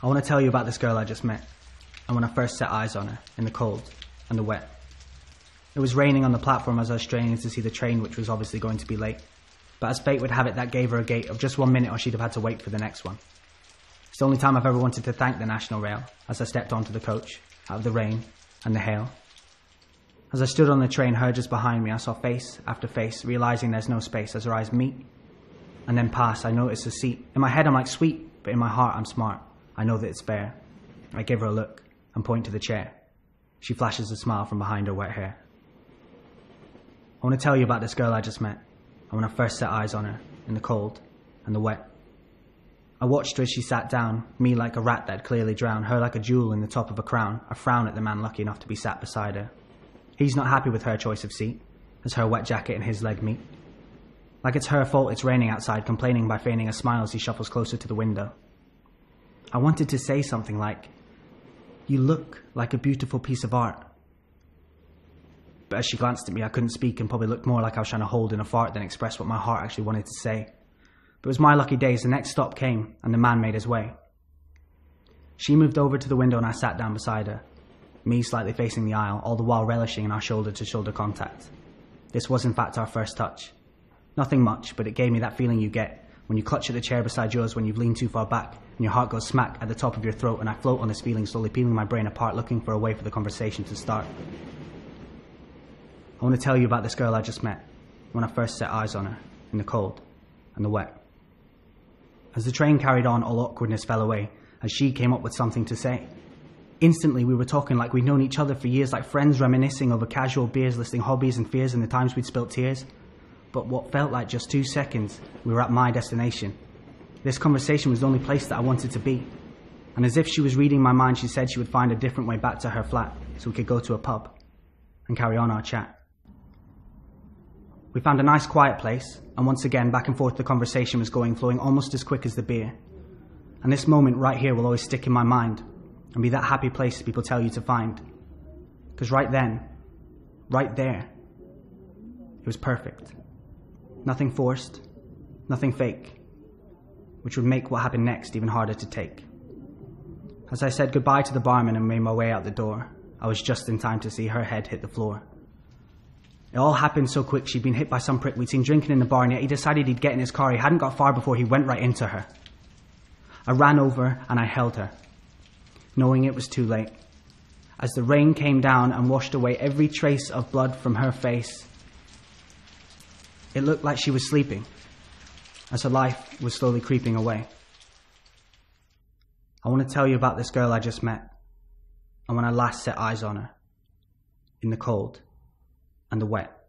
I want to tell you about this girl I just met, and when I first set eyes on her, in the cold and the wet. It was raining on the platform as I was straining to see the train, which was obviously going to be late. But as fate would have it, that gave her a gate of just 1 minute or she'd have had to wait for the next one. It's the only time I've ever wanted to thank the National Rail, as I stepped onto the coach, out of the rain and the hail. As I stood on the train, her just behind me, I saw face after face, realising there's no space. As her eyes meet and then pass, I notice a seat. In my head I'm like, sweet, but in my heart I'm smart. I know that it's fair. I give her a look and point to the chair. She flashes a smile from behind her wet hair. I want to tell you about this girl I just met, and when I first set eyes on her, in the cold and the wet. I watched her as she sat down, me like a rat that had clearly drowned, her like a jewel in the top of a crown, a frown at the man lucky enough to be sat beside her. He's not happy with her choice of seat, as her wet jacket and his leg meet. Like it's her fault it's raining outside, complaining by feigning a smile as he shuffles closer to the window. I wanted to say something like, "You look like a beautiful piece of art." But as she glanced at me, I couldn't speak and probably looked more like I was trying to hold in a fart than express what my heart actually wanted to say. But it was my lucky days. The next stop came, and the man made his way. She moved over to the window and I sat down beside her, me slightly facing the aisle, all the while relishing in our shoulder-to-shoulder contact. This was in fact our first touch. Nothing much, but it gave me that feeling you get when you clutch at the chair beside yours when you've leaned too far back and your heart goes smack at the top of your throat, and I float on this feeling, slowly peeling my brain apart, looking for a way for the conversation to start. I want to tell you about this girl I just met, when I first set eyes on her, in the cold and the wet. As the train carried on, all awkwardness fell away, as she came up with something to say. Instantly, we were talking like we'd known each other for years, like friends reminiscing over casual beers, listing hobbies and fears and the times we'd spilt tears. But what felt like just 2 seconds, we were at my destination. This conversation was the only place that I wanted to be. And as if she was reading my mind, she said she would find a different way back to her flat, so we could go to a pub and carry on our chat. We found a nice quiet place, and once again, back and forth the conversation was going, flowing almost as quick as the beer. And this moment right here will always stick in my mind, and be that happy place people tell you to find. Because right then, right there, it was perfect. Nothing forced, nothing fake, which would make what happened next even harder to take. As I said goodbye to the barman and made my way out the door, I was just in time to see her head hit the floor. It all happened so quick. She'd been hit by some prick we'd seen drinking in the bar, and yet he decided he'd get in his car. He hadn't got far before he went right into her. I ran over and I held her, knowing it was too late. As the rain came down and washed away every trace of blood from her face, it looked like she was sleeping, as her life was slowly creeping away. I want to tell you about this girl I just met, and when I last set eyes on her, in the cold and the wet.